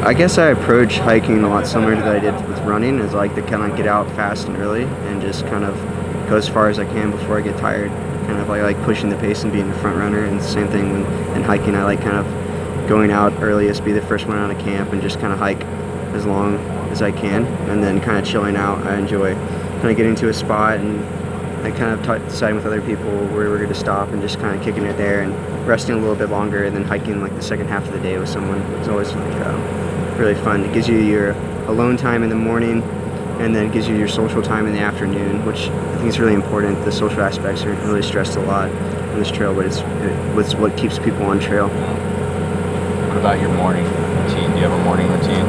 I guess I approach hiking a lot similar to that I did with running. Is I like to kind of get out fast and early and just kind of go as far as I can before I get tired. Kind of like pushing the pace and being the front runner. And same thing in hiking. I like kind of going out earliest, be the first one out of camp, and just kind of hike as long as I can, and then kind of chilling out. I enjoy kind of getting to a spot and I kind of deciding with other people where we're going to stop and just kind of kicking it there and resting a little bit longer, and then hiking like the second half of the day with someone. It's always like really fun. It gives you your alone time in the morning, and then it gives you your social time in the afternoon, which I think is really important. The social aspects are really stressed a lot on this trail, but it's what keeps people on trail. What about your morning routine? Do you have a morning routine?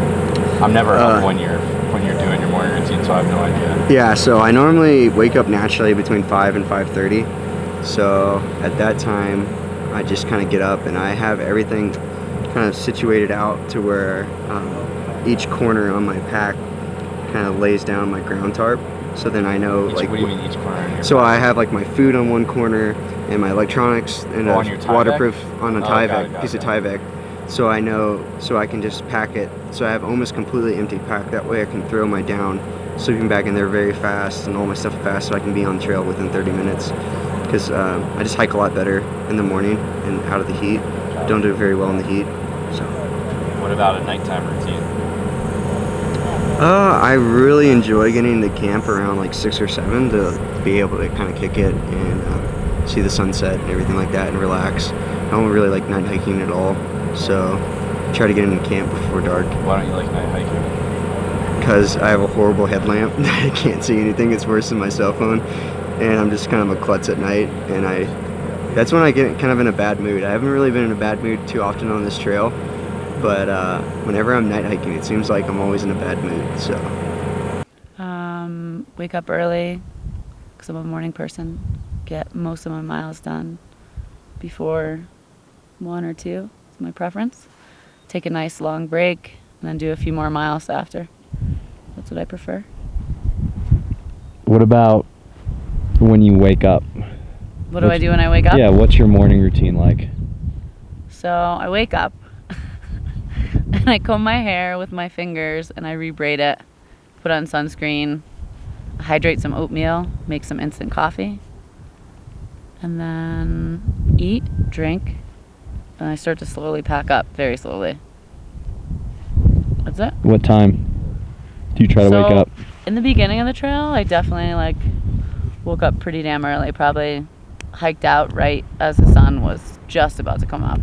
I'm never up when you're doing your morning routine, so I have no idea. Yeah, so I normally wake up naturally between 5 and 5:30. So at that time, I just kind of get up and I have everything kind of situated out to where each corner on my pack kind of lays down my ground tarp. So then I know What do you mean each corner? So I have like my food on one corner and my electronics and a waterproof on a Tyvek, piece of Tyvek. So I know, so I can just pack it. So I have almost completely empty pack. That way I can throw my down sleeping bag in there very fast and all my stuff fast, so I can be on trail within 30 minutes. Because I just hike a lot better in the morning and out of the heat. Don't do it very well in the heat. So. What about a nighttime routine? I really enjoy getting to camp around like 6 or 7 to be able to kind of kick it and see the sunset and everything like that and relax. I don't really like night hiking at all. So try to get into camp before dark. Why don't you like night hiking? Because I have a horrible headlamp. I can't see anything. It's worse than my cell phone. And I'm just kind of a klutz at night. And that's when I get kind of in a bad mood. I haven't really been in a bad mood too often on this trail. But whenever I'm night hiking, it seems like I'm always in a bad mood. So. Wake up early because I'm a morning person. Get most of my miles done before 1 or 2. My preference. Take a nice long break and then do a few more miles after. That's what I prefer. What about when you wake up? What do I do when I wake up? Yeah, what's your morning routine like? So I wake up and I comb my hair with my fingers and I rebraid it, put on sunscreen, hydrate some oatmeal, make some instant coffee, and then eat, drink, and I start to slowly pack up, very slowly. That's it. What time do you try to wake up? In the beginning of the trail, I definitely woke up pretty damn early. Probably hiked out right as the sun was just about to come up.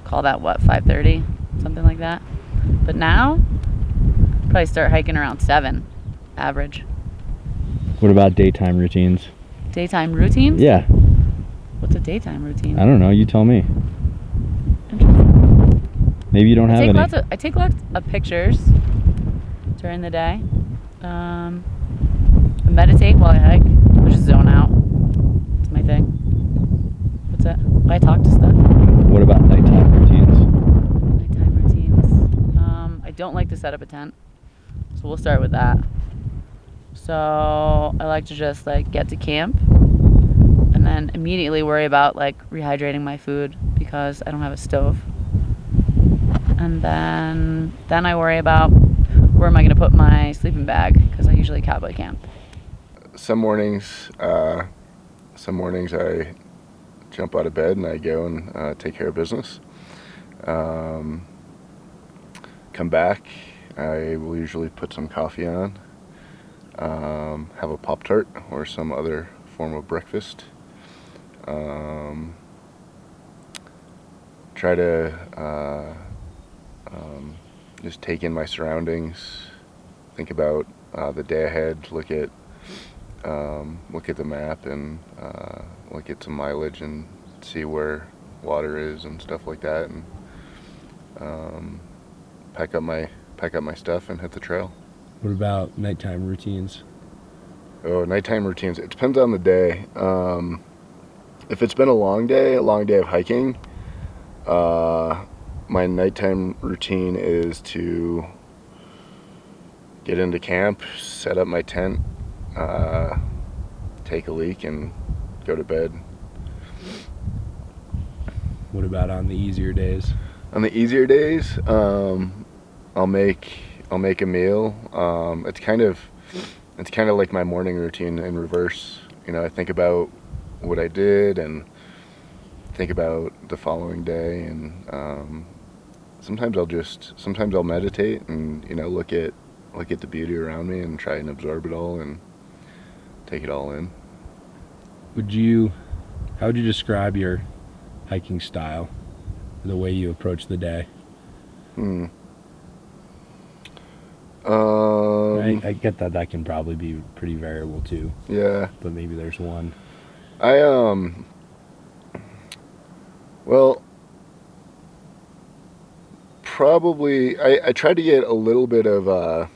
Call that 5:30, something like that. But now, probably start hiking around 7, average. What about daytime routines? Daytime routines? Yeah. What's a daytime routine? I don't know. You tell me. Interesting. Maybe you don't have any. I take lots of pictures during the day. I meditate while I hike, or just zone out. It's my thing. What's that? I talk to stuff. What about nighttime routines? Nighttime routines. I don't like to set up a tent, so we'll start with that. So I like to just get to camp and then immediately worry about rehydrating my food because I don't have a stove. And then I worry about where am I going to put my sleeping bag because I usually cowboy camp. Some mornings I jump out of bed and I go and take care of business. Come back, I will usually put some coffee on, have a Pop-Tart or some other form of breakfast. Try to just take in my surroundings, think about the day ahead, look at the map and look at some mileage and see where water is and stuff like that, and pack up my stuff and hit the trail. What about nighttime routines? Oh, nighttime routines. It depends on the day. If it's been a long day of hiking, my nighttime routine is to get into camp, set up my tent, take a leak, and go to bed. What about on the easier days? On the easier days, on I'll make a meal. It's kind of like my morning routine in reverse. You know, I think about what I did and think about the following day, and sometimes I'll meditate and, you know, look at the beauty around me and try and absorb it all and take it all in. How would you describe your hiking style, the way you approach the day? I get that can probably be pretty variable too. Yeah. But maybe there's one. Well, probably I try to get a little bit of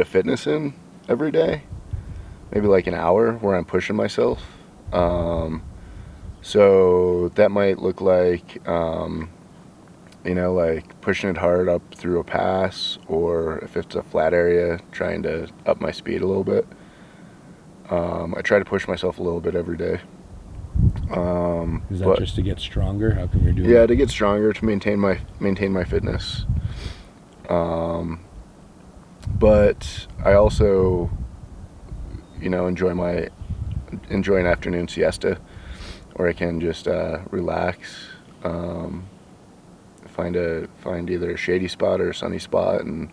fitness in every day. Maybe like an hour where I'm pushing myself. So that might look like, you know, like pushing it hard up through a pass, or if it's a flat area, trying to up my speed a little bit. I try to push myself a little bit every day. Is that just to get stronger? How come you're doing Yeah, that? to get stronger, to maintain my fitness. But I also, you know, enjoy an afternoon siesta, where I can just relax, find either a shady spot or a sunny spot, and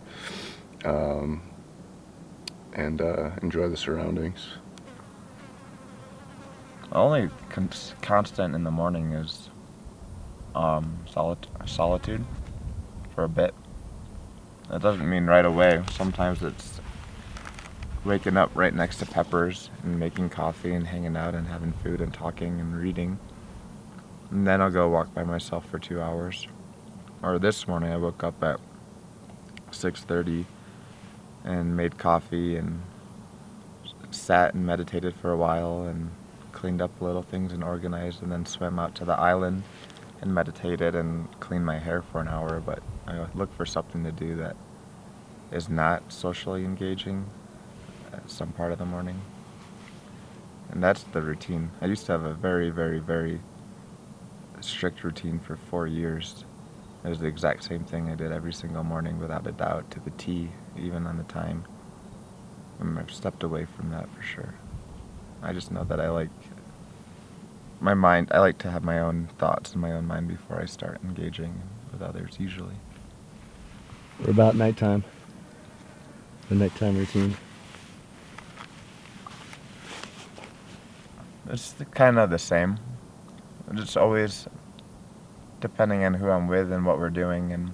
enjoy the surroundings. The only constant in the morning is solitude for a bit. That doesn't mean right away. Sometimes it's waking up right next to Peppers and making coffee and hanging out and having food and talking and reading. And then I'll go walk by myself for 2 hours. Or this morning I woke up at 6:30 and made coffee and sat and meditated for a while and cleaned up little things and organized, and then swam out to the island and meditated and cleaned my hair for an hour. But I look for something to do that is not socially engaging at some part of the morning. And that's the routine. I used to have a very, very, very strict routine for 4 years. It was the exact same thing I did every single morning without a doubt, to the T, even on the time. I've stepped away from that for sure. I just know that I like to have my own thoughts in my own mind before I start engaging with others, usually. What about nighttime? The nighttime routine? It's kind of the same. It's always depending on who I'm with and what we're doing, and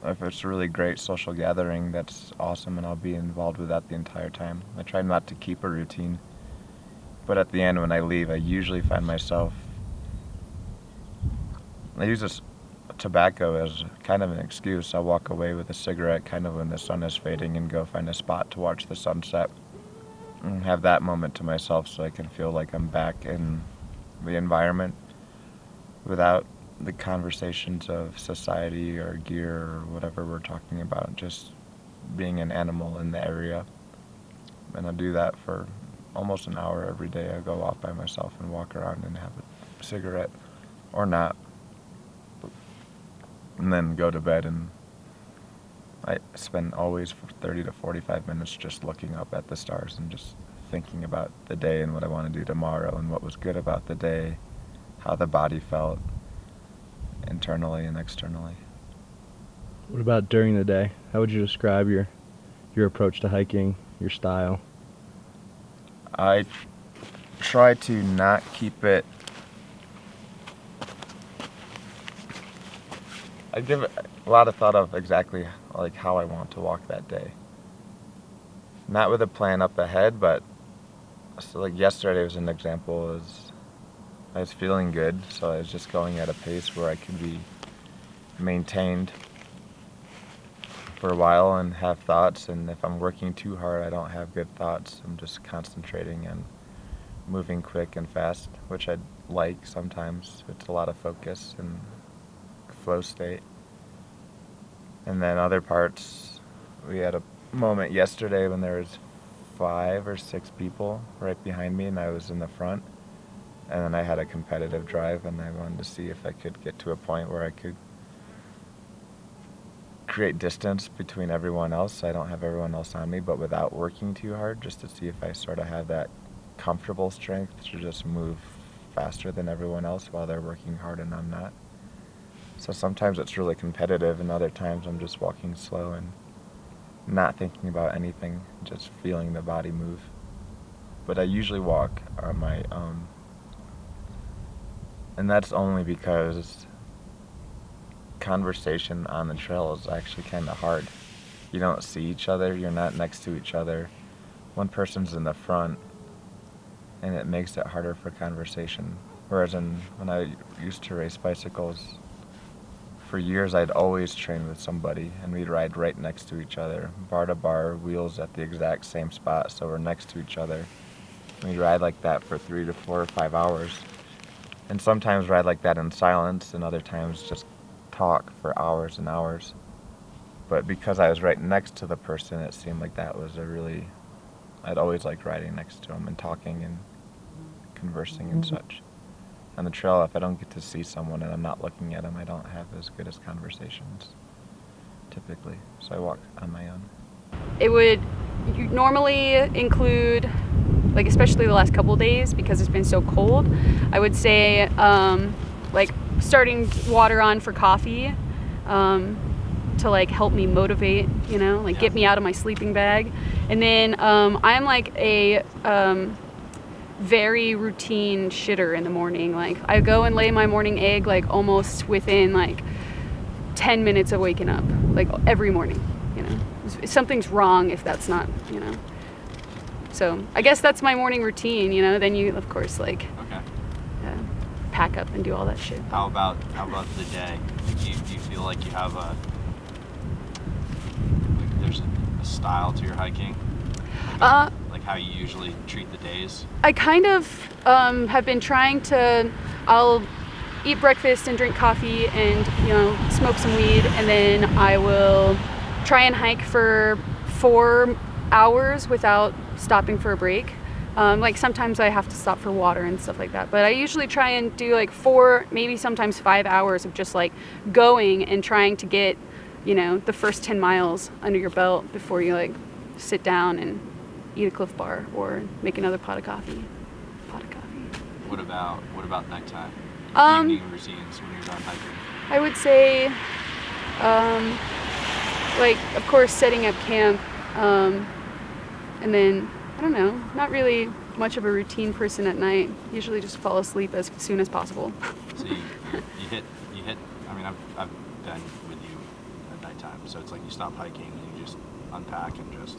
if it's a really great social gathering, that's awesome, and I'll be involved with that the entire time. I try not to keep a routine, but at the end when I leave, I usually find myself, I use this tobacco as kind of an excuse. I'll walk away with a cigarette kind of when the sun is fading and go find a spot to watch the sunset and have that moment to myself, so I can feel like I'm back in the environment without the conversations of society or gear or whatever we're talking about, just being an animal in the area. And I do that for almost an hour every day. I go off by myself and walk around and have a cigarette or not, and then go to bed. And I spend always 30 to 45 minutes just looking up at the stars and just thinking about the day and what I want to do tomorrow and what was good about the day, how the body felt internally and externally. What about during the day? How would you describe your approach to hiking, your style? I try to not keep it. I give it a lot of thought of exactly like how I want to walk that day. Not with a plan up ahead, but so like yesterday was an example. I was feeling good, so I was just going at a pace where I could be maintained for a while and have thoughts, and if I'm working too hard, I don't have good thoughts. I'm just concentrating and moving quick and fast, which I like sometimes. It's a lot of focus and flow state. And then other parts, we had a moment yesterday when there was 5 or 6 people right behind me and I was in the front. And then I had a competitive drive, and I wanted to see if I could get to a point where I could create distance between everyone else, so I don't have everyone else on me, but without working too hard, just to see if I sort of have that comfortable strength to just move faster than everyone else while they're working hard and I'm not. So sometimes it's really competitive, and other times I'm just walking slow and not thinking about anything, just feeling the body move. But I usually walk on my own, and that's only because conversation on the trail is actually kind of hard. You don't see each other, you're not next to each other. One person's in the front, and it makes it harder for conversation. Whereas when I used to race bicycles, for years I'd always train with somebody, and we'd ride right next to each other, bar to bar, wheels at the exact same spot, so we're next to each other. We'd ride like that for 3 to 4 or 5 hours, and sometimes ride like that in silence, and other times just talk for hours and hours. But because I was right next to the person, it seemed like that was I'd always liked riding next to them and talking and conversing and such. On the trail, if I don't get to see someone and I'm not looking at them, I don't have as good as conversations, typically. So I walk on my own. It would normally include, like especially the last couple of days because it's been so cold, I would say like starting water on for coffee to like help me motivate, you know, like get me out of my sleeping bag. And then I'm like a very routine shitter in the morning. Like I go and lay my morning egg like almost within like 10 minutes of waking up, like every morning, you know. Something's wrong if that's not, you know. So I guess that's my morning routine, you know. Then you of course like pack up and do all that shit. How about the day? Do you feel like you have there's a style to your hiking? Like how you usually treat the days? I kind of have been trying to, I'll eat breakfast and drink coffee and, you know, smoke some weed, and then I will try and hike for 4 hours without stopping for a break. Like sometimes I have to stop for water and stuff like that, but I usually try and do like 4, maybe sometimes 5 hours of just like going and trying to get, you know, the first 10 miles under your belt before you like sit down and eat a Cliff Bar or make another pot of coffee. What about nighttime? Evening routines when you're done hiking? I would say, like of course setting up camp, and then I don't know, not really much of a routine person at night. Usually just fall asleep as soon as possible. So you hit. I mean, I've been with you at nighttime, so it's like you stop hiking and you just unpack and just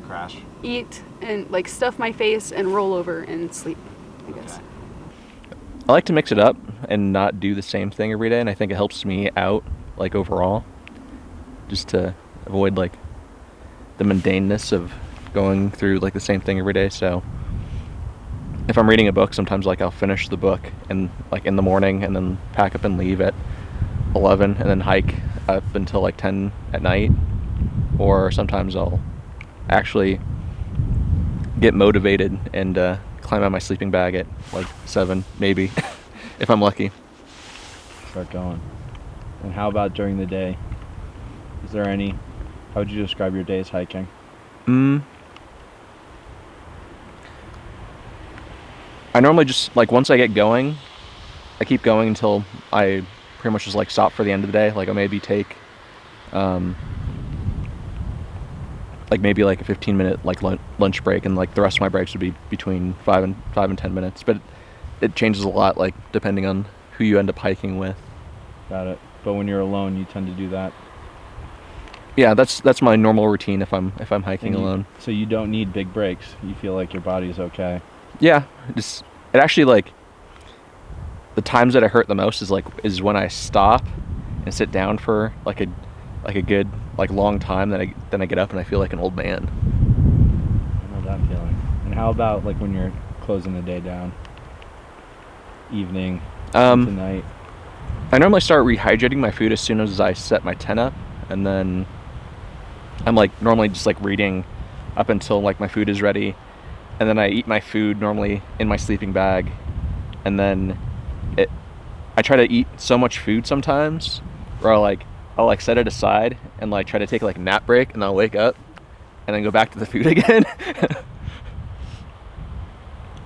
crash. Eat and like stuff my face and roll over and sleep, I guess. Okay. I like to mix it up and not do the same thing every day, and I think it helps me out, like overall, just to avoid like the mundaneness of going through like the same thing every day. So if I'm reading a book, sometimes like I'll finish the book and like in the morning and then pack up and leave at 11 and then hike up until like 10 at night. Or sometimes I'll actually get motivated and climb out my sleeping bag at like 7 maybe if I'm lucky. Start going. And how about during the day? Is there any, how would you describe your days hiking? I normally just, like, once I get going, I keep going until I pretty much just, like, stop for the end of the day. Like, I'll maybe take, maybe, like, a 15-minute, like, lunch break, and, like, the rest of my breaks would be between 5 and 10 minutes. But it changes a lot, like, depending on who you end up hiking with. Got it. But when you're alone, you tend to do that? Yeah, that's my normal routine if I'm hiking alone. So you don't need big breaks? You feel like your body's okay? Yeah, it actually, like, the times that I hurt the most is when I stop and sit down for like a good like long time. Then I get up and I feel like an old man. I know that feeling. And how about like when you're closing the day down? Evening, into night? I normally start rehydrating my food as soon as I set my tent up, and then I'm like normally just like reading up until like my food is ready. And then I eat my food normally in my sleeping bag, and then I try to eat so much food sometimes, or I'll like I'll like set it aside and like try to take like a nap break, and I'll wake up and then go back to the food again.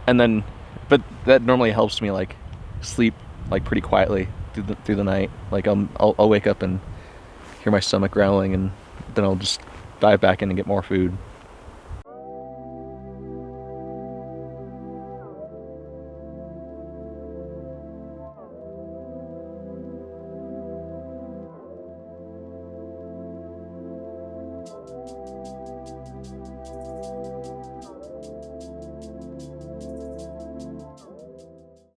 And then, but that normally helps me like sleep like pretty quietly through the night. Like I'll wake up and hear my stomach growling, and then I'll just dive back in and get more food.